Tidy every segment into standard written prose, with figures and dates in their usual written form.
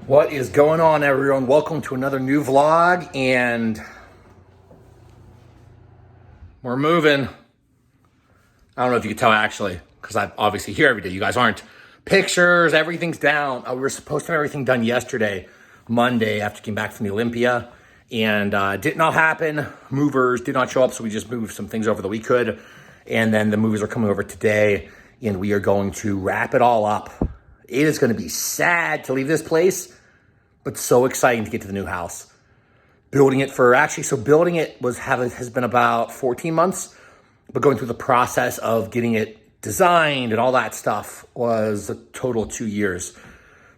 What is going on, everyone? Welcome to another new vlog, and we're moving. I don't know if you can tell, actually, because I'm obviously here every day. You guys aren't. Pictures, everything's down. We were supposed to have everything done yesterday, Monday, after I came back from the Olympia, and did not happen. Movers did not show up, so we just moved some things over that we could, and then the movers are coming over today, and we are going to wrap it all up. It is going to be sad to leave this place, but so exciting to get to the new house. Building it has been about 14 months, but going through the process of getting it designed and all that stuff was a total of 2 years.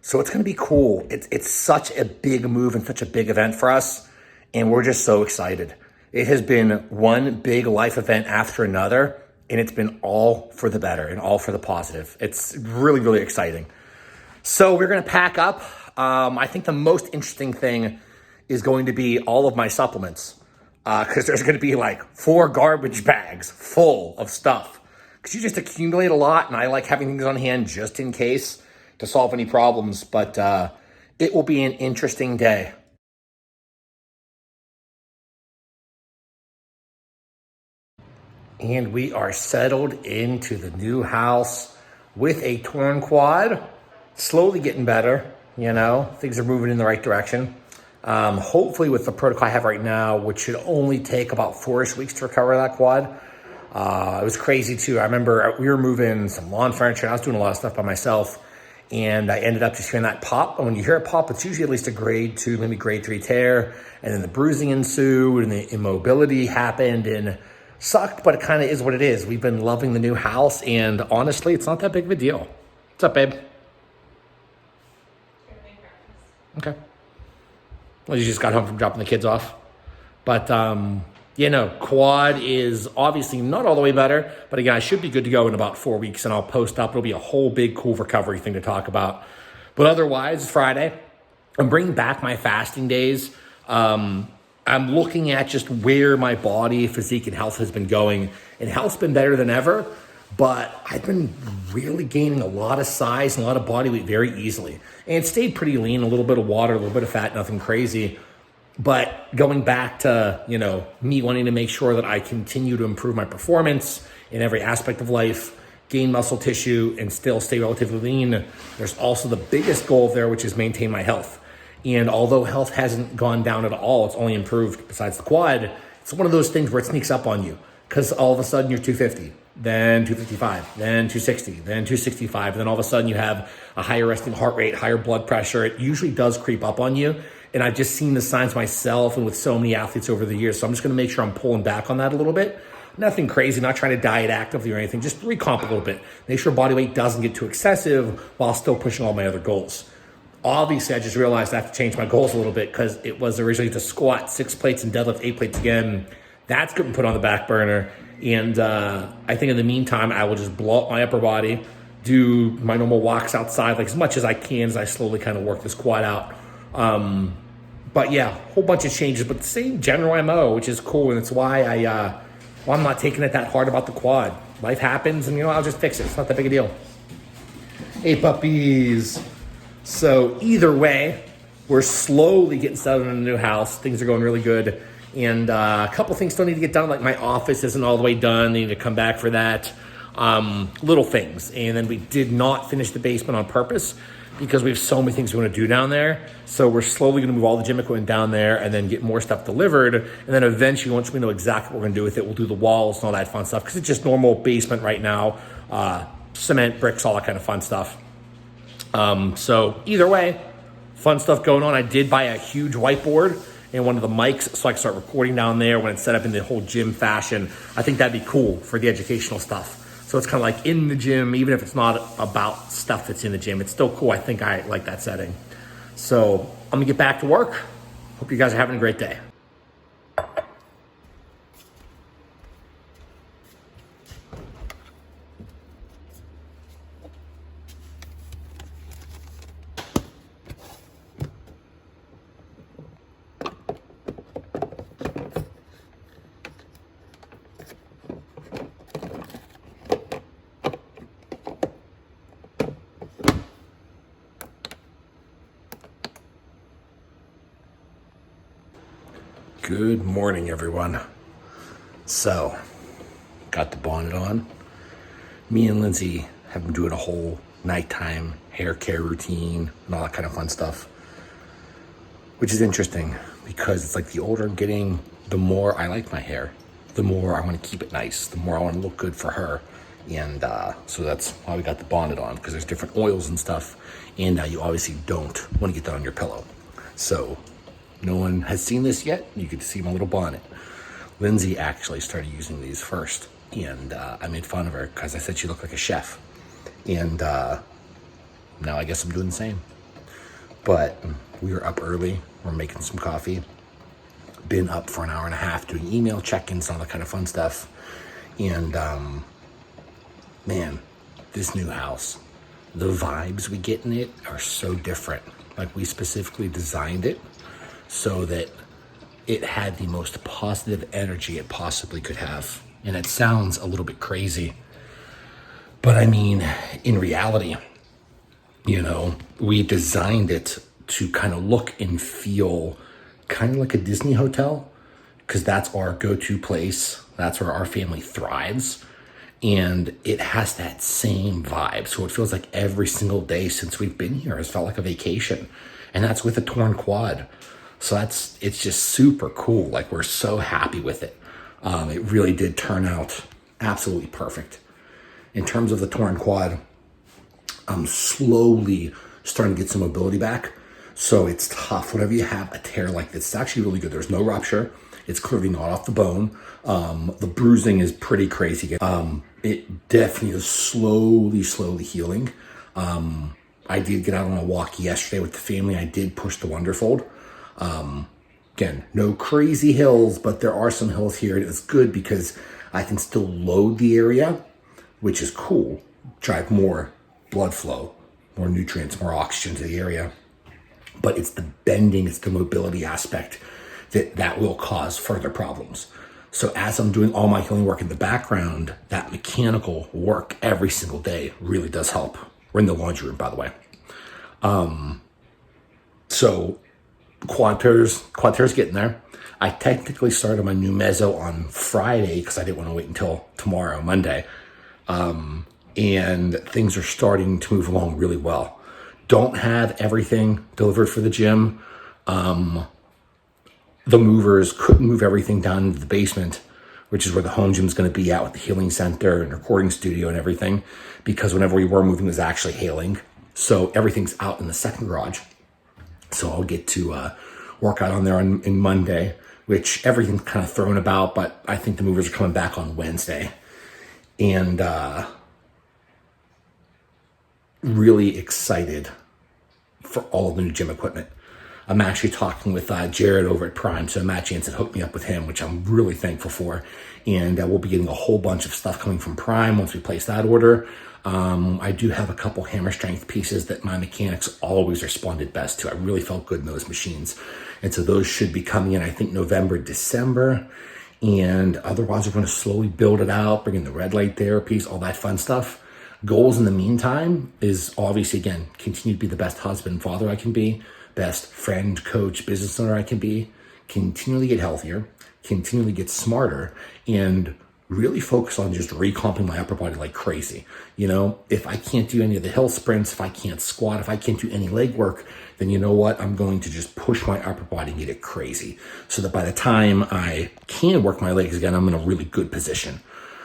So it's going to be cool. It's such a big move and such a big event for us, and we're just so excited. It has been one big life event after another, and it's been all for the better and all for the positive. It's really, really exciting. So we're going to pack up. I think the most interesting thing is going to be all of my supplements, because there's going to be like 4 garbage bags full of stuff, because you just accumulate a lot, and I like having things on hand just in case to solve any problems. But it will be an interesting day. And we are settled into the new house with a torn quad, slowly getting better. Things are moving in the right direction. Hopefully with the protocol I have right now, which should only take about 4-ish weeks to recover that quad. It was crazy too. I remember we were moving some lawn furniture. I was doing a lot of stuff by myself, and I ended up just hearing that pop. And when you hear a pop, it's usually at least a grade 2, maybe grade 3 tear. And then the bruising ensued and the immobility happened, and sucked, but it kind of is what it is. We've been loving the new house, and honestly, it's not that big of a deal. What's up, babe? Okay. Well, you just got home from dropping the kids off. But, quad is obviously not all the way better. But again, I should be good to go in about 4 weeks, and I'll post up. It'll be a whole big cool recovery thing to talk about. But otherwise, it's Friday. I'm bringing back my fasting days. I'm looking at just where my body, physique, and health has been going. And health's been better than ever. But I've been really gaining a lot of size and a lot of body weight very easily. And it stayed pretty lean, a little bit of water, a little bit of fat, nothing crazy. But going back to, me wanting to make sure that I continue to improve my performance in every aspect of life, gain muscle tissue, and still stay relatively lean, there's also the biggest goal there, which is maintain my health. And although health hasn't gone down at all, it's only improved besides the quad, it's one of those things where it sneaks up on you. Because all of a sudden you're 250, then 255, then 260, then 265. And then all of a sudden you have a higher resting heart rate, higher blood pressure. It usually does creep up on you. And I've just seen the signs myself and with so many athletes over the years. So I'm just going to make sure I'm pulling back on that a little bit. Nothing crazy, not trying to diet actively or anything. Just recomp a little bit. Make sure body weight doesn't get too excessive while still pushing all my other goals. Obviously, I just realized I have to change my goals a little bit, because it was originally to squat 6 plates and deadlift 8 plates again. That's getting put on the back burner. And I think in the meantime, I will just blow up my upper body, do my normal walks outside, like as much as I can as I slowly kind of work this quad out. But yeah, whole bunch of changes, but the same general MO, which is cool. And it's why I'm not taking it that hard about the quad. Life happens, and I'll just fix it. It's not that big a deal. Hey, puppies. So either way, we're slowly getting settled in a new house. Things are going really good. And a couple things still need to get done, like my office isn't all the way done. They need to come back for that. Little things. And then we did not finish the basement on purpose because we have so many things we want to do down there. So we're slowly going to move all the gym equipment down there and then get more stuff delivered. And then eventually, once we know exactly what we're going to do with it, we'll do the walls and all that fun stuff, because it's just normal basement right now. Cement, bricks, all that kind of fun stuff. So either way, fun stuff going on. I did buy a huge whiteboard and one of the mics so I can start recording down there when it's set up in the whole gym fashion. I think that'd be cool for the educational stuff. So it's kind of like in the gym, even if it's not about stuff that's in the gym, it's still cool. I think I like that setting. So I'm gonna get back to work. Hope you guys are having a great day. Good morning, everyone. So, got the bonnet on. Me and Lindsay have been doing a whole nighttime hair care routine and all that kind of fun stuff, which is interesting because it's like the older I'm getting, the more I like my hair, the more I want to keep it nice, the more I want to look good for her. And so that's why we got the bonnet on, because there's different oils and stuff, and you obviously don't want to get that on your pillow. So no one has seen this yet. You get to see my little bonnet. Lindsay actually started using these first, and I made fun of her because I said she looked like a chef. And now I guess I'm doing the same. But we were up early. We're making some coffee. Been up for an hour and a half doing email check-ins and all that kind of fun stuff. And man, this new house, the vibes we get in it are so different. Like, we specifically designed it so that it had the most positive energy it possibly could have. And it sounds a little bit crazy, but I mean, in reality, we designed it to kind of look and feel kind of like a Disney hotel, because that's our go-to place. That's where our family thrives. And it has that same vibe. So it feels like every single day since we've been here has felt like a vacation. And that's with a torn quad. So it's just super cool. Like, we're so happy with it. It really did turn out absolutely perfect. In terms of the torn quad, I'm slowly starting to get some mobility back. So it's tough. Whenever you have a tear like this, it's actually really good. There's no rupture. It's clearly not off the bone. The bruising is pretty crazy. It definitely is slowly healing. I did get out on a walk yesterday with the family. I did push the Wonderfold. Again, no crazy hills, but there are some hills here. And it's good because I can still load the area, which is cool. Drive more blood flow, more nutrients, more oxygen to the area. But it's the bending, it's the mobility aspect that will cause further problems. So as I'm doing all my healing work in the background, that mechanical work every single day really does help. We're in the laundry room, by the way. So quad tear's getting there. I technically started my new mezzo on Friday because I didn't want to wait until tomorrow, Monday. And things are starting to move along really well. Don't have everything delivered for the gym. The movers couldn't move everything down into the basement, which is where the home gym is going to be at with the healing center and recording studio and everything, because whenever we were moving, it was actually hailing. So everything's out in the second garage. So I'll get to work out on there on Monday, which everything's kind of thrown about, but I think the movers are coming back on Wednesday. And really excited for all of the new gym equipment. I'm actually talking with Jared over at Prime. So Matt Jansen hooked me up with him, which I'm really thankful for. And we'll be getting a whole bunch of stuff coming from Prime once we place that order. I do have a couple hammer strength pieces that my mechanics always responded best to. I really felt good in those machines. And so those should be coming in, I think, November, December. And otherwise, we're going to slowly build it out, bring in the red light therapies, all that fun stuff. Goals in the meantime is obviously, again, continue to be the best husband and father I can be, best friend, coach, business owner I can be, continually get healthier, continually get smarter, and really focus on just recomping my upper body like crazy. If I can't do any of the hill sprints, if I can't squat, if I can't do any leg work, then you know what? I'm going to just push my upper body and get it crazy so that by the time I can work my legs again, I'm in a really good position.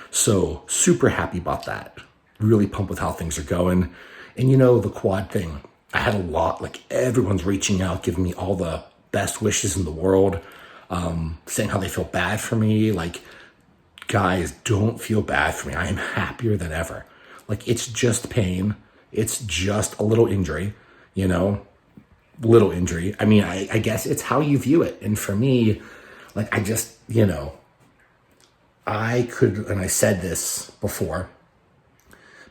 So super happy about that. Really pumped with how things are going. And the quad thing, I had a lot, like everyone's reaching out, giving me all the best wishes in the world, saying how they feel bad for me. Like, guys, don't feel bad for me. I am happier than ever. Like, it's just pain. It's just a little injury, little injury. I mean, I guess it's how you view it. And for me, like, I just, I could, and I said this before,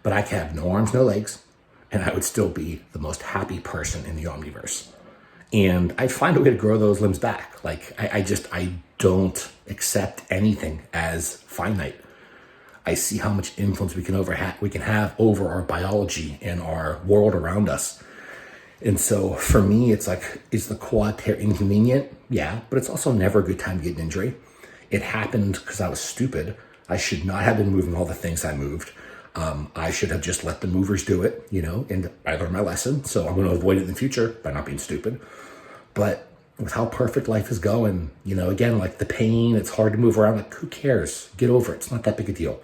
but I could have no arms, no legs, and I would still be the most happy person in the Omniverse. And I'd find a way to grow those limbs back. Like, I don't accept anything as finite. I see how much influence we can have over our biology and our world around us. And so for me, it's like, is the quad tear inconvenient? Yeah, but it's also never a good time to get an injury. It happened because I was stupid. I should not have been moving all the things I moved. I should have just let the movers do it, and I learned my lesson. So I'm going to avoid it in the future by not being stupid. But with how perfect life is going, again, like the pain, it's hard to move around. Like, who cares? Get over it. It's not that big a deal.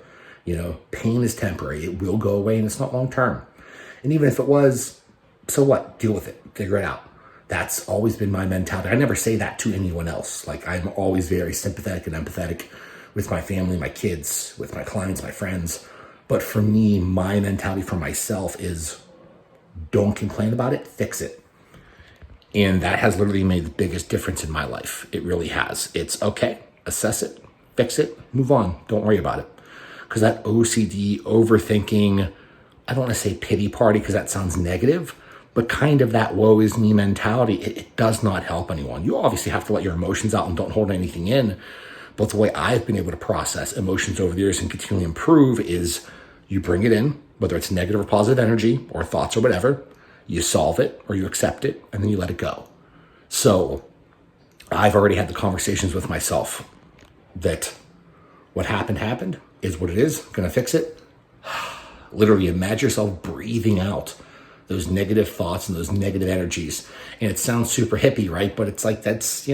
Pain is temporary. It will go away and it's not long term. And even if it was, so what? Deal with it. Figure it out. That's always been my mentality. I never say that to anyone else. Like, I'm always very sympathetic and empathetic with my family, my kids, with my clients, my friends. But for me, my mentality for myself is don't complain about it, fix it. And that has literally made the biggest difference in my life. It really has. It's okay, assess it, fix it, move on. Don't worry about it. Because that OCD, overthinking, I don't want to say pity party because that sounds negative, but kind of that woe is me mentality, it does not help anyone. You obviously have to let your emotions out and don't hold anything in. But the way I've been able to process emotions over the years and continually improve is you bring it in, whether it's negative or positive energy or thoughts or whatever, you solve it or you accept it and then you let it go. So I've already had the conversations with myself that what happened is what it is, gonna fix it. Literally imagine yourself breathing out those negative thoughts and those negative energies. And it sounds super hippie, right? But it's like, that's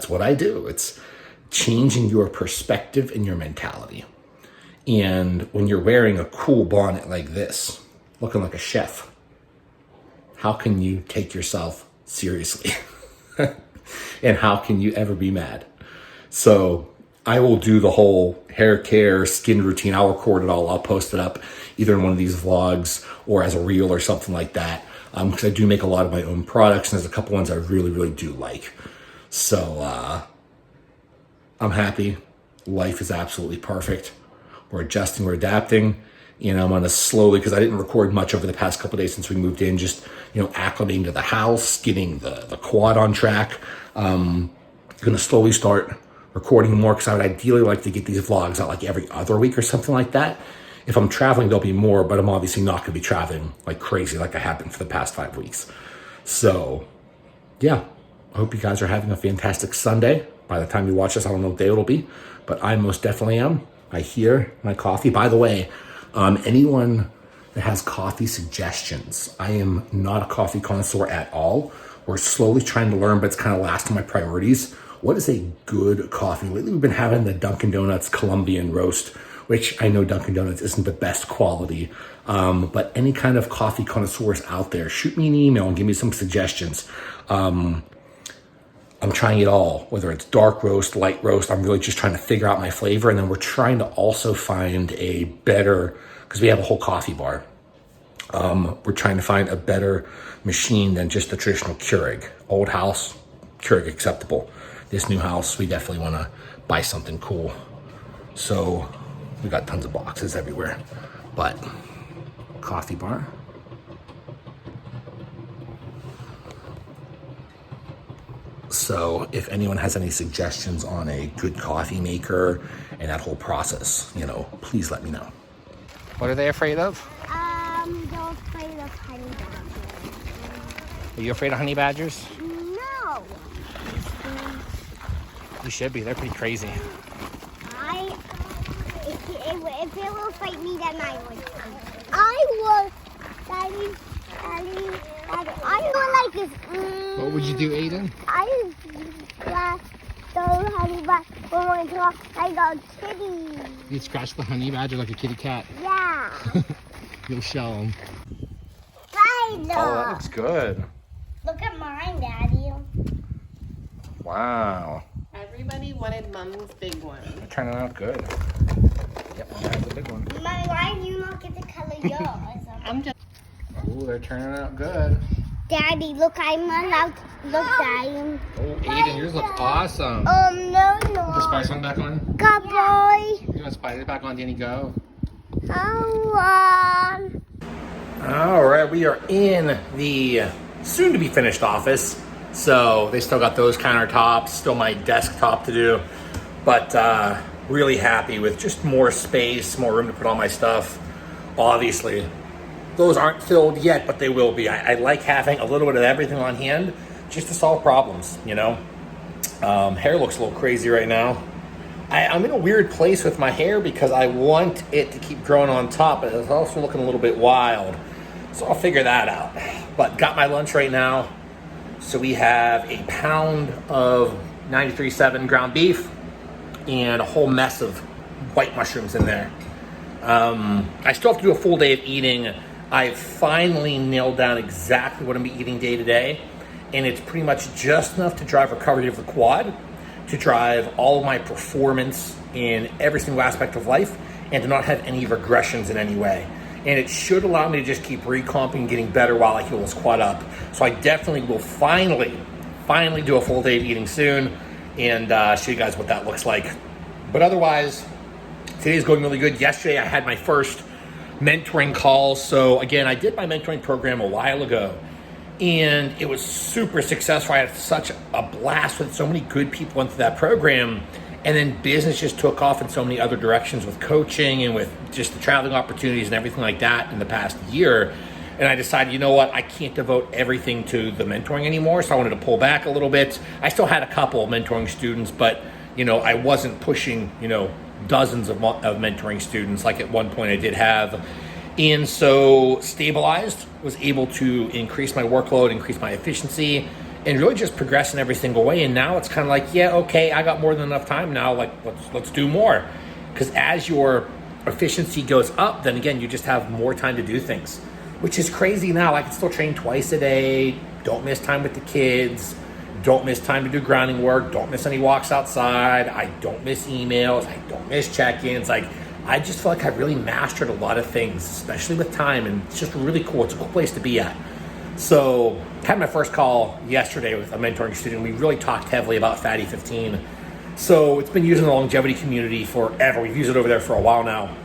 what I do. It's changing your perspective and your mentality. And when you're wearing a cool bonnet like this, looking like a chef, how can you take yourself seriously? And how can you ever be mad? So I will do the whole hair care, skin routine. I'll record it all. I'll post it up either in one of these vlogs or as a reel or something like that. Because I do make a lot of my own products and there's a couple ones I really, really do like. So I'm happy. Life is absolutely perfect. We're adjusting, we're adapting. I'm going to slowly, because I didn't record much over the past couple of days since we moved in, just, acclimating to the house, getting the quad on track. Going to slowly start recording more because I would ideally like to get these vlogs out like every other week or something like that. If I'm traveling, there'll be more, but I'm obviously not going to be traveling like crazy like I have been for the past 5 weeks. So, yeah, I hope you guys are having a fantastic Sunday. By the time you watch this, I don't know what day it'll be, but I most definitely am. I hear my coffee. By the way, anyone that has coffee suggestions, I am not a coffee connoisseur at all. We're slowly trying to learn, but it's kind of last on my priorities. What is a good coffee? Lately, we've been having the Dunkin' Donuts Colombian roast, which I know Dunkin' Donuts isn't the best quality. But any kind of coffee connoisseurs out there, shoot me an email and give me some suggestions. I'm trying it all, whether it's dark roast, light roast. I'm really just trying to figure out my flavor. And then we're trying to also find a better, because we have a whole coffee bar. We're trying to find a better machine than just the traditional Keurig. Old house, Keurig acceptable. This new house, we definitely want to buy something cool. So we got tons of boxes everywhere, but coffee bar. So if anyone has any suggestions on a good coffee maker and that whole process, please let me know. What are they afraid of? They're afraid of honey badgers. Are you afraid of honey badgers? No. You should be. They're pretty crazy. If they will fight me, then I would. Daddy, I would like this. What would you do, Aiden? I scratch the honey badger for my dog. I go kitty. You'd scratch the honey badger like a kitty cat. Yeah. You'll show them. Right. Oh, that looks good. Look at mine, Daddy. Wow. Everybody wanted Mom's big one. They're turning out good. Yep, Mom has a big one. Mom, why do you not get to color yours? I'm just. Ooh, they're turning out good. Daddy, look, I'm allowed to look, Daddy. Oh, Aiden, yours looks awesome. No. The spice one back on? Good boy. You want spice back on, Danny? Go. Oh, All right, we are in the soon-to-be finished office. So they still got those countertops, still my desktop to do, but really happy with just more space, more room to put all my stuff. Obviously, Those aren't filled yet, but they will be. I like having a little bit of everything on hand just to solve problems, you know. Hair looks a little crazy right now. I'm in a weird place with my hair because I want it to keep growing on top, but it's also looking a little bit wild. So I'll figure that out. But got my lunch right now. So we have a pound of 93.7 ground beef and a whole mess of white mushrooms in there. I still have to do a full day of eating. I've finally nailed down exactly what I'm going to be eating day to day. And it's pretty much just enough to drive recovery of the quad, to drive all of my performance in every single aspect of life, and to not have any regressions in any way. And it should allow me to just keep recomping and getting better while I heal this quad up. So I definitely will finally do a full day of eating soon and show you guys what that looks like. But otherwise, today's going really good. Yesterday I had my first mentoring call. So again, I did my mentoring program a while ago, and it was super successful. I had such a blast with so many good people into that program. And then business just took off in so many other directions with coaching and with just the traveling opportunities and everything like that in the past year. And I decided, you know what, I can't devote everything to the mentoring anymore. So I wanted to pull back a little bit. I still had a couple of mentoring students, but you know, I wasn't pushing, you know, dozens of mentoring students like at one point I did have. And so stabilized, was able to increase my workload, increase my efficiency, and really just progress in every single way. And now it's kind of like, yeah, okay, I got more than enough time now. Like, let's do more. Because as your efficiency goes up, then again, you just have more time to do things, which is crazy now. I can still train twice a day, don't miss time with the kids, don't miss time to do grounding work, don't miss any walks outside, I don't miss emails, I don't miss check-ins. Like, I just feel like I've really mastered a lot of things, especially with time, and it's just really cool. It's a cool place to be at. So, had my first call yesterday with a mentoring student. We really talked heavily about Fatty 15. So, it's been used in the longevity community forever. We've used it over there for a while now.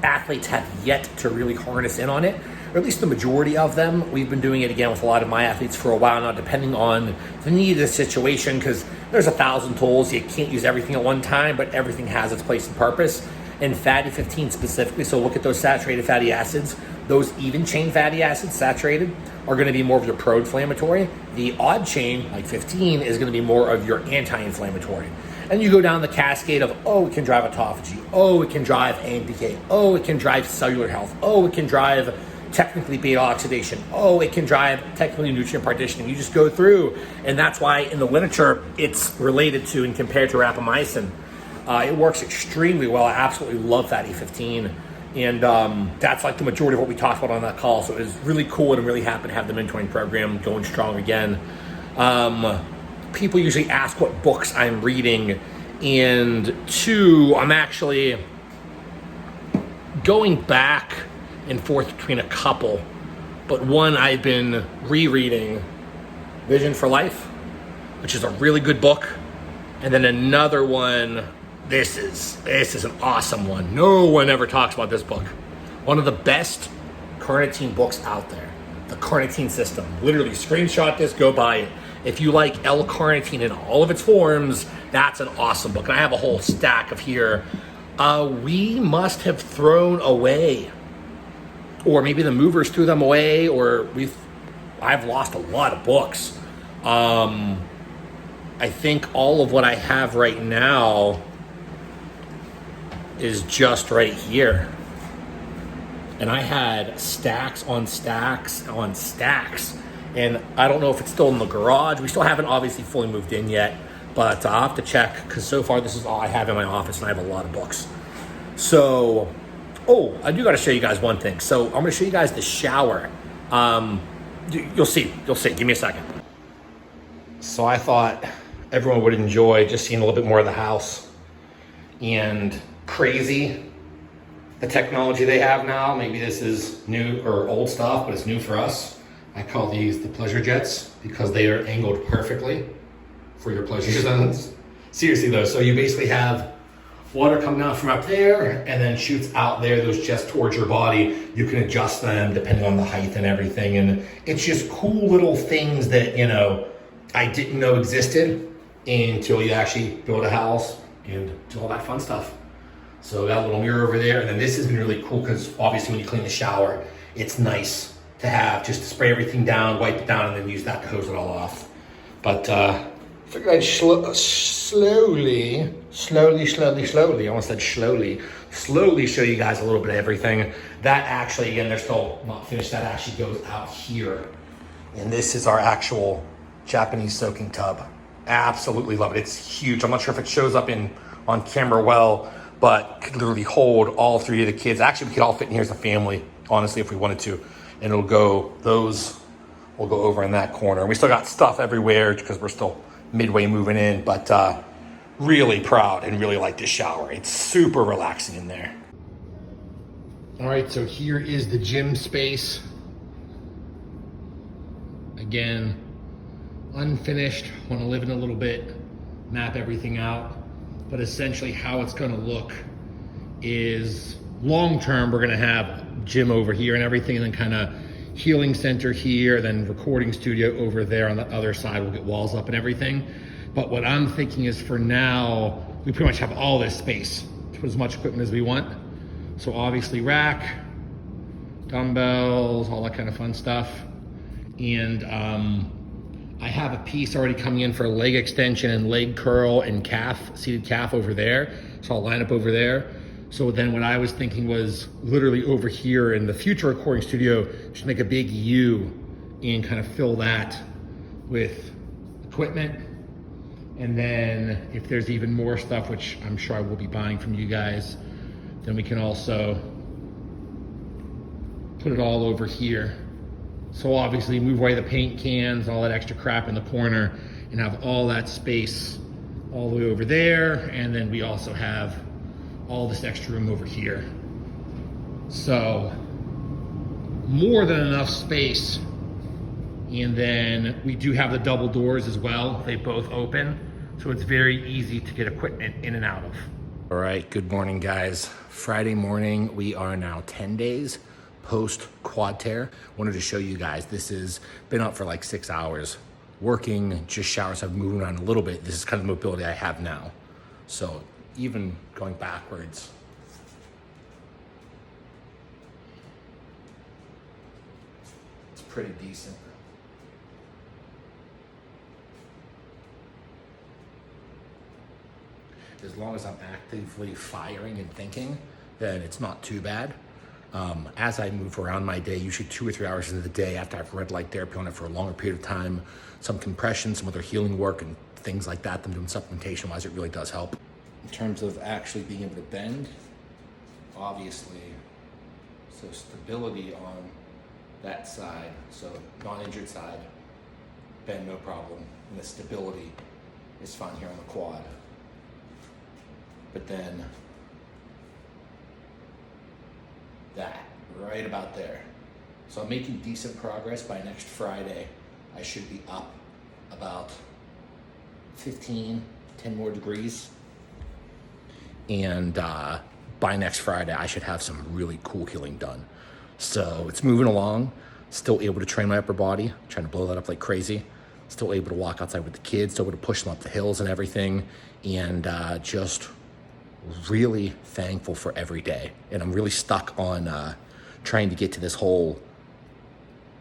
Athletes have yet to really harness in on it, or at least the majority of them. We've been doing it again with a lot of my athletes for a while now, depending on the need of the situation, because there's 1,000 tools. You can't use everything at one time, but everything has its place and purpose. And Fatty 15 specifically, so look at those saturated fatty acids. Those even chain fatty acids, saturated, are going to be more of your pro-inflammatory. The odd chain, like 15, is going to be more of your anti-inflammatory. And you go down the cascade of, oh, it can drive autophagy. Oh, it can drive AMPK. Oh, it can drive cellular health. Oh, it can drive technically beta oxidation. Oh, it can drive technically nutrient partitioning. You just go through. And that's why in the literature, it's related to and compared to rapamycin. It works extremely well. I absolutely love Fatty 15. And that's like the majority of what we talked about on that call. So it was really cool, and I'm really happy to have the mentoring program going strong again. People usually ask what books I'm reading. And two, I'm actually going back and forth between a couple. But one, I've been rereading Vision for Life, which is a really good book. And then another one, this is an awesome one. No one ever talks about this book. One of the best carnitine books out there. The Carnitine System. Literally, screenshot this, go buy it. If you like L-carnitine in all of its forms, that's an awesome book. And I have a whole stack of here. We must have thrown away, or maybe the movers threw them away, or I've lost a lot of books. I think all of what I have right now is just right here. And I had stacks on stacks on stacks. And I don't know if it's still in the garage. We still haven't obviously fully moved in yet, but I'll have to check, because so far this is all I have in my office, and I have a lot of books. So, I do got to show you guys one thing. So I'm going to show you guys the shower. You'll see. Give me a second. So I thought everyone would enjoy just seeing a little bit more of the house. And crazy, the technology they have now. Maybe this is new or old stuff, but it's new for us. I call these the pleasure jets because they are angled perfectly for your pleasure zones. Seriously though, so you basically have water coming out from up there and then shoots out there, those jets towards your body. You can adjust them depending on the height and everything. And it's just cool little things that, you know, I didn't know existed until you actually build a house and do all that fun stuff. So got a little mirror over there. And then this has been really cool because obviously when you clean the shower, it's nice to have just to spray everything down, wipe it down, and then use that to hose it all off. But figured I'd slowly, I almost said slowly show you guys a little bit of everything. That actually, again, they're still not finished. That actually goes out here. And this is our actual Japanese soaking tub. Absolutely love it. It's huge. I'm not sure if it shows up on camera well, but could literally hold all three of the kids. Actually, we could all fit in here as a family, honestly, if we wanted to. And those will go over in that corner. We still got stuff everywhere because we're still midway moving in, but really proud and really like this shower. It's super relaxing in there. All right, so here is the gym space. Again, unfinished, want to live in a little bit, map everything out. But essentially how it's gonna look is long-term, we're gonna have gym over here and everything, and then kind of healing center here, then recording studio over there on the other side. We'll get walls up and everything. But what I'm thinking is for now, we pretty much have all this space to put as much equipment as we want. So obviously rack, dumbbells, all that kind of fun stuff. And I have a piece already coming in for a leg extension and leg curl and calf, seated calf over there. So I'll line up over there. So then what I was thinking was literally over here in the future recording studio, just make a big U and kind of fill that with equipment. And then if there's even more stuff, which I'm sure I will be buying from you guys, then we can also put it all over here. So obviously move away the paint cans, all that extra crap in the corner, and have all that space all the way over there. And then we also have all this extra room over here. So more than enough space. And then we do have the double doors as well. They both open. So it's very easy to get equipment in and out of. All right, good morning guys. Friday morning, we are now 10 days post quad tear. Wanted to show you guys, this has been up for like 6 hours, working, just showers, I've moved around a little bit. This is kind of the mobility I have now. So even going backwards, it's pretty decent. As long as I'm actively firing and thinking, then it's not too bad. As I move around my day, usually 2 or 3 hours into the day after I've red light therapy on it for a longer period of time, some compression, some other healing work and things like that, them doing supplementation wise, it really does help. In terms of actually being able to bend, obviously, so stability on that side, so non-injured side, bend no problem, and the stability is fine here on the quad. But then that, right about there. So I'm making decent progress. By next Friday, I should be up about 10 more degrees. And by next Friday, I should have some really cool healing done. So it's moving along, still able to train my upper body, trying to blow that up like crazy. Still able to walk outside with the kids, still able to push them up the hills and everything. And just really thankful for every day. And I'm really stuck on trying to get to this whole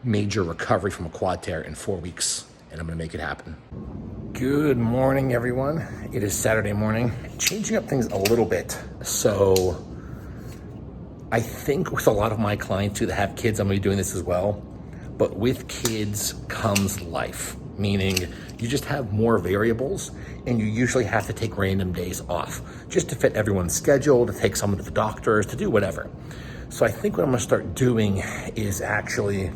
major recovery from a quad tear in 4 weeks, and I'm gonna make it happen. Good morning, everyone. It is Saturday morning. Changing up things a little bit. So I think with a lot of my clients too that have kids, I'm gonna be doing this as well. But with kids comes life, meaning you just have more variables and you usually have to take random days off just to fit everyone's schedule, to take someone to the doctors, to do whatever. So I think what I'm gonna start doing is actually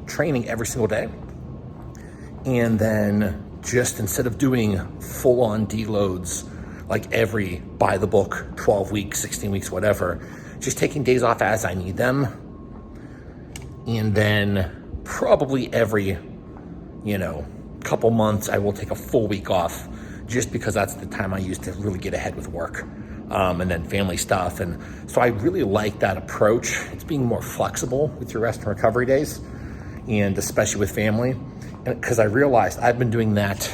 training every single day. And then just instead of doing full on deloads, like every by the book, 12 weeks, 16 weeks, whatever, just taking days off as I need them. And then probably every, couple months, I will take a full week off just because that's the time I use to really get ahead with work and then family stuff. And so I really like that approach. It's being more flexible with your rest and recovery days, and especially with family. And because I realized I've been doing that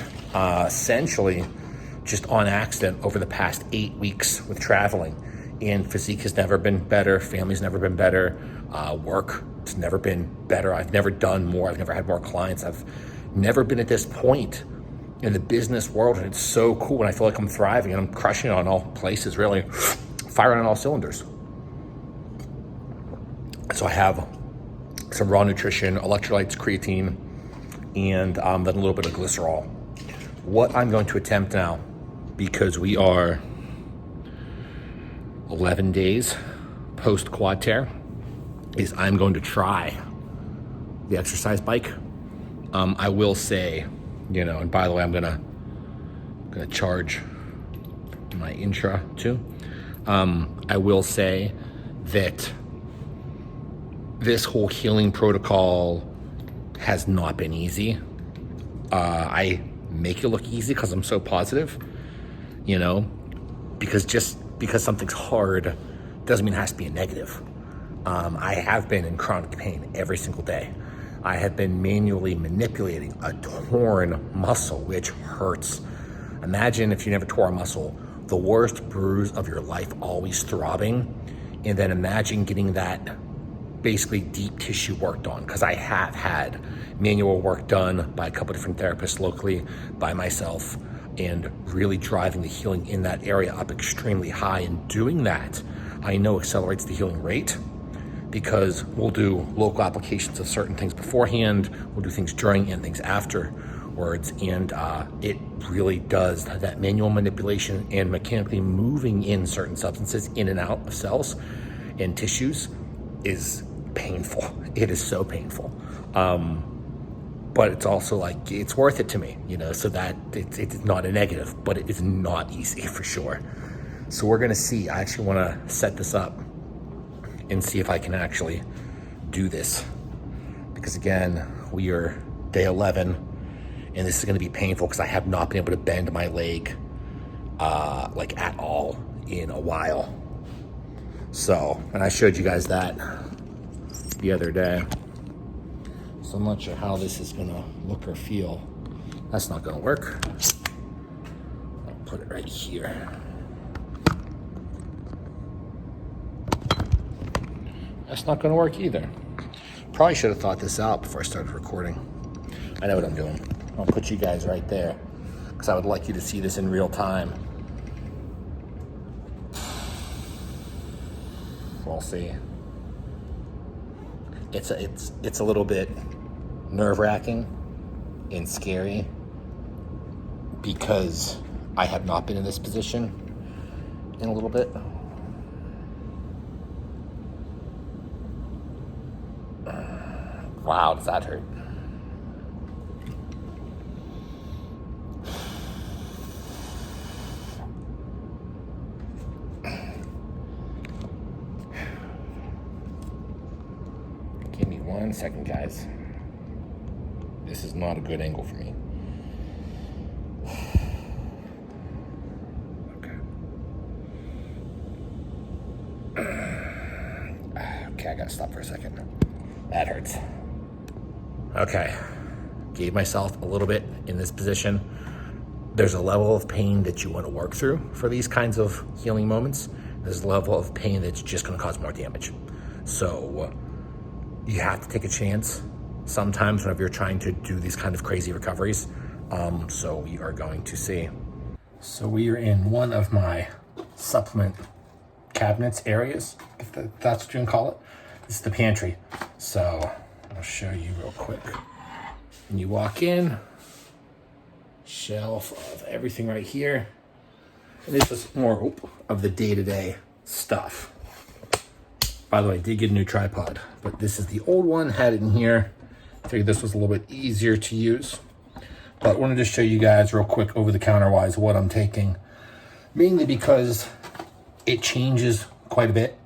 essentially just on accident over the past 8 weeks with traveling. And physique has never been better. Family's never been better. Work has never been better. I've never done more. I've never had more clients. I've never been at this point in the business world. And it's so cool. And I feel like I'm thriving and I'm crushing it on all places, really firing on all cylinders. So I have some raw nutrition, electrolytes, creatine, and then a little bit of glycerol. What I'm going to attempt now, because we are 11 days post quad tear, is I'm going to try the exercise bike. I will say, and by the way, I'm gonna charge my intra too. I will say that this whole healing protocol has not been easy. I make it look easy because I'm so positive, because just because something's hard doesn't mean it has to be a negative. I have been in chronic pain every single day. I have been manually manipulating a torn muscle, which hurts. Imagine if you never tore a muscle, the worst bruise of your life, always throbbing. And then imagine getting that basically deep tissue worked on, because I have had manual work done by a couple different therapists locally, by myself, and really driving the healing in that area up extremely high. And doing that, I know accelerates the healing rate, because we'll do local applications of certain things beforehand, we'll do things during and things afterwards, and it really does that manual manipulation and mechanically moving in certain substances in and out of cells and tissues is painful. It is so painful. But it's also like, it's worth it to me, so that it's not a negative, but it is not easy for sure. So we're gonna see. I actually wanna set this up and see if I can actually do this. Because again, we are day 11 and this is gonna be painful because I have not been able to bend my leg like at all in a while. So, and I showed you guys that the other day. So I'm not sure how this is gonna look or feel. That's not gonna work. I'll put it right here. That's not gonna work either. Probably should have thought this out before I started recording. I know what I'm doing. I'll put you guys right there because I would like you to see this in real time. We'll see. It's a little bit nerve-wracking and scary because I have not been in this position in a little bit. Wow, does that hurt? Give me 1 second, guys. This is not a good angle for me. Okay, I gotta stop for a second. That hurts. Okay, gave myself a little bit in this position. There's a level of pain that you want to work through for these kinds of healing moments. There's a level of pain that's just going to cause more damage. So you have to take a chance sometimes whenever you're trying to do these kind of crazy recoveries. So we are going to see. So we are in one of my supplement cabinets areas, if that's what you can call it. This is the pantry. So I'll show you real quick. When you walk in, shelf of everything right here. And this is more of the day-to-day stuff. By the way, I did get a new tripod, but this is the old one, had it in here. I figured this was a little bit easier to use. But I wanted to show you guys real quick over the counter wise what I'm taking. Mainly because it changes quite a bit.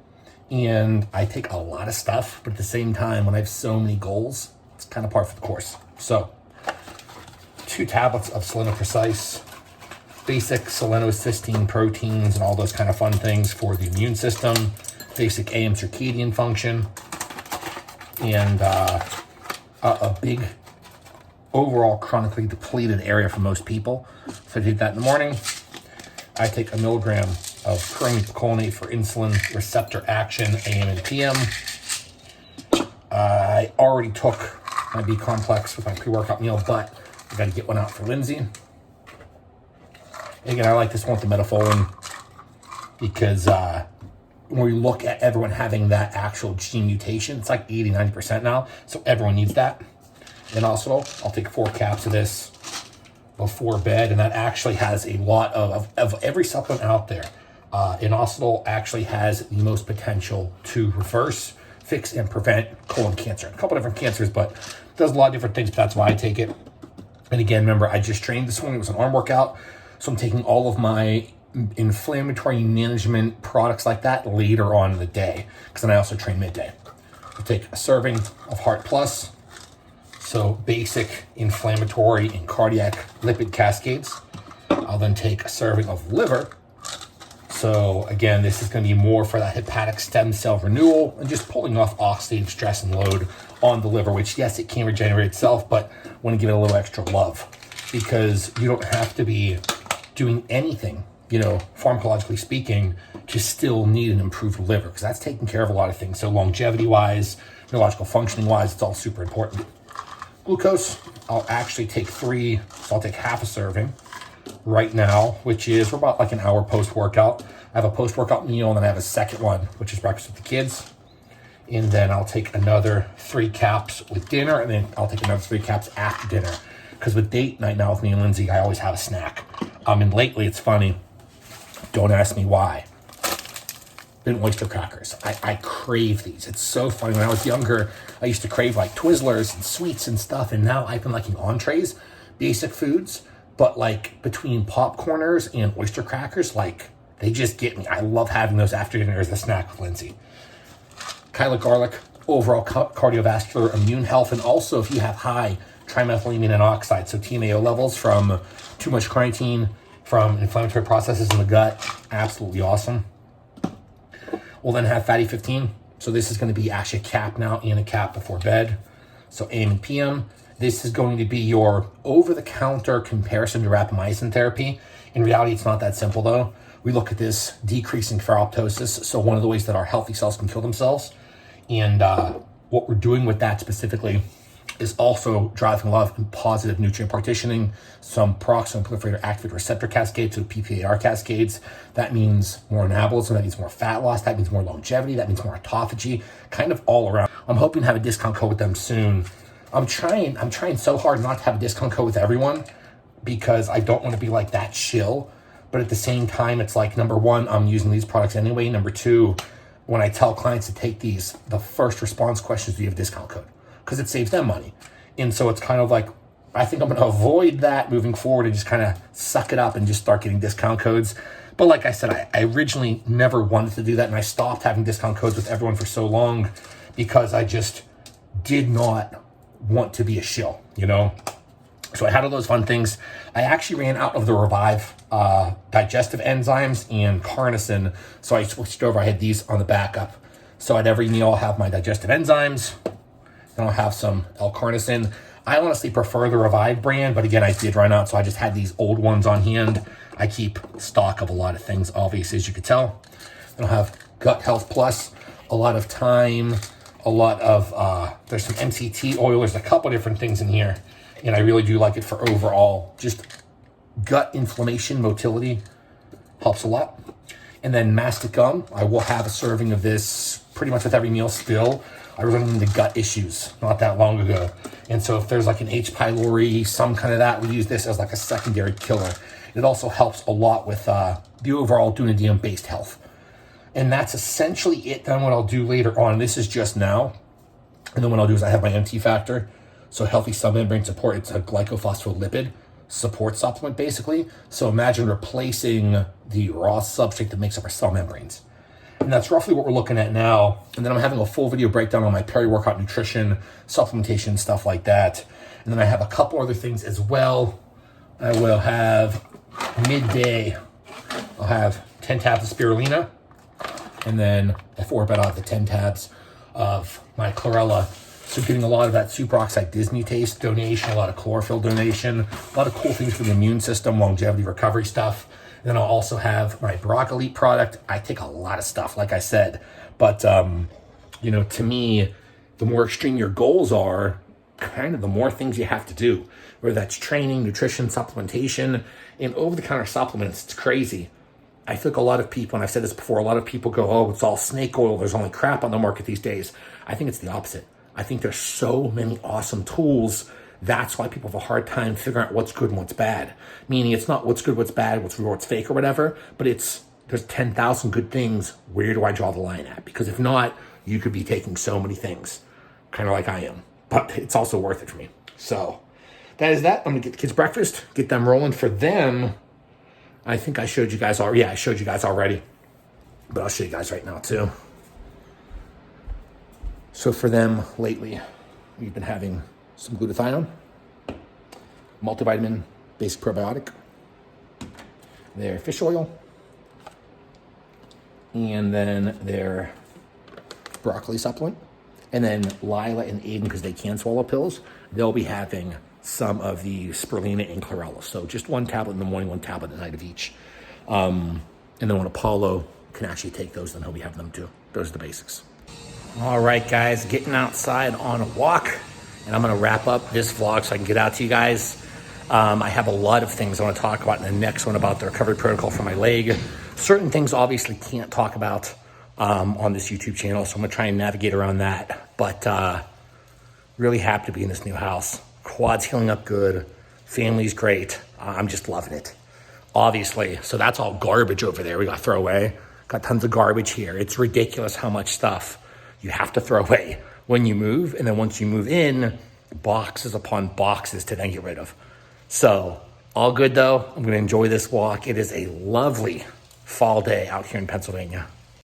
And I take a lot of stuff, but at the same time, when I have so many goals, it's kind of par for the course. So, 2 tablets of Seleno Precise, basic selenocysteine proteins and all those kind of fun things for the immune system, basic AM circadian function, and a big overall chronically depleted area for most people. So I take that in the morning. I take 1 milligram of pyrimidine for insulin receptor action, AM and PM. I already took my B complex with my pre-workout meal, but I got to get one out for Lindsay. And again, I like this one with the metformin because when we look at everyone having that actual gene mutation, it's like 80-90% now. So everyone needs that. In hospital, I'll take 4 caps of this before bed, and that actually has a lot of every supplement out there. Inositol actually has the most potential to reverse, fix, and prevent colon cancer. A couple different cancers, but does a lot of different things, but that's why I take it. And again, remember, I just trained this morning. It was an arm workout, so I'm taking all of my inflammatory management products like that later on in the day, because then I also train midday. I'll take a serving of Heart Plus, so basic inflammatory and cardiac lipid cascades. I'll then take a serving of liver. So again, this is going to be more for that hepatic stem cell renewal and just pulling off oxidative stress and load on the liver, which yes, it can regenerate itself, but I want to give it a little extra love because you don't have to be doing anything, pharmacologically speaking, to still need an improved liver, because that's taking care of a lot of things. So longevity wise, neurological functioning wise, it's all super important. Glucose, I'll actually take 3, so I'll take half a serving right now, which is we're about like an hour post-workout. I have a post-workout meal, and then I have a second one, which is breakfast with the kids. And then I'll take another 3 caps with dinner, and then I'll take another 3 caps after dinner. Because with date night now with me and Lindsay, I always have a snack. And lately, it's funny. Don't ask me why. Been oyster crackers. I crave these. It's so funny. When I was younger, I used to crave like Twizzlers and sweets and stuff. And now I've been liking entrees, basic foods. But like between popcorners and oyster crackers, like they just get me. I love having those after dinner as a snack with Lindsay. Kyla garlic, overall cardiovascular immune health. And also if you have high trimethylamine and oxide, so TMAO levels from too much carnitine, from inflammatory processes in the gut, absolutely awesome. We'll then have fatty 15. So this is going to be actually a cap now and a cap before bed. So AM and PM. This is going to be your over-the-counter comparison to rapamycin therapy. In reality, it's not that simple though. We look at this decreasing ferroptosis. So one of the ways that our healthy cells can kill themselves. And what we're doing with that specifically is also driving a lot of positive nutrient partitioning, some peroxisome proliferator activated receptor cascades, so PPAR cascades. That means more anabolism, that means more fat loss, that means more longevity, that means more autophagy, kind of all around. I'm hoping to have a discount code with them soon. I'm trying so hard not to have a discount code with everyone because I don't want to be like that shill. But at the same time, it's like, number one, I'm using these products anyway. Number two, when I tell clients to take these, the first response question is, do you have a discount code? Because it saves them money. And so it's kind of like, I think I'm going to avoid that moving forward and just kind of suck it up and just start getting discount codes. But like I said, I originally never wanted to do that. And I stopped having discount codes with everyone for so long because I just did not want to be a shill, So I had all those fun things. I actually ran out of the Revive digestive enzymes and carnosine. So I switched over. I had these on the backup. So at every meal, I'll have my digestive enzymes. Then I'll have some L-carnosine. I honestly prefer the Revive brand, but again, I did run out, so I just had these old ones on hand. I keep stock of a lot of things, obviously, as you could tell. Then I'll have Gut Health Plus, a lot of thyme, a lot of, there's some MCT oil, there's a couple different things in here, and I really do like it for overall, just gut inflammation, motility, helps a lot. And then mastic gum, I will have a serving of this pretty much with every meal still. I was running into gut issues not that long ago. And so if there's like an H. pylori, some kind of that, we use this as like a secondary killer. It also helps a lot with the overall dunedium-based health. And that's essentially it. Then what I'll do later on, this is just now. And then what I'll do is I have my MT factor. So healthy cell membrane support, it's a glycophospholipid support supplement basically. So imagine replacing the raw substrate that makes up our cell membranes. And that's roughly what we're looking at now. And then I'm having a full video breakdown on my peri-workout nutrition, supplementation, stuff like that. And then I have a couple other things as well. I will have midday, I'll have 10 tabs of spirulina. And then before bed, I'll have the 10 tabs of my chlorella. So getting a lot of that superoxide dismutase donation, a lot of chlorophyll donation, a lot of cool things for the immune system, longevity, recovery stuff. Then I'll also have my broccoli product. I take a lot of stuff, like I said. But, you know, to me, the more extreme your goals are, kind of the more things you have to do. Whether that's training, nutrition, supplementation, and over-the-counter supplements, it's crazy. I feel like a lot of people, and I've said this before, a lot of people go, oh, it's all snake oil. There's only crap on the market these days. I think it's the opposite. I think there's so many awesome tools. That's why people have a hard time figuring out what's good and what's bad. Meaning it's not what's good, what's bad, what's real, what's fake or whatever, but it's there's 10,000 good things. Where do I draw the line at? Because if not, you could be taking so many things, kind of like I am. But it's also worth it for me. So that is that. I'm going to get the kids breakfast, get them rolling. For them, I think I showed you guys already. Yeah, I showed you guys already. But I'll show you guys right now too. So for them lately, we've been having some glutathione, multivitamin, basic probiotic, their fish oil, and then their broccoli supplement. And then Lila and Aiden, because they can swallow pills, they'll be having some of the spirulina and chlorella. So just one tablet in the morning, one tablet at night of each. And then when Apollo can actually take those, then he'll be having them too. Those are the basics. All right, guys, getting outside on a walk. And I'm going to wrap up this vlog so I can get out to you guys. I have a lot of things I want to talk about in the next one about the recovery protocol for my leg. Certain things obviously can't talk about on this YouTube channel, so I'm going to try and navigate around that. But really happy to be in this new house. Quad's healing up good. Family's great. I'm just loving it. Obviously, so that's all garbage over there we got to throw away. Got tons of garbage here. It's ridiculous how much stuff you have to throw away when you move. And then once you move in, boxes upon boxes to then get rid of. So all good though. I'm going to enjoy this walk. It is a lovely fall day out here in Pennsylvania.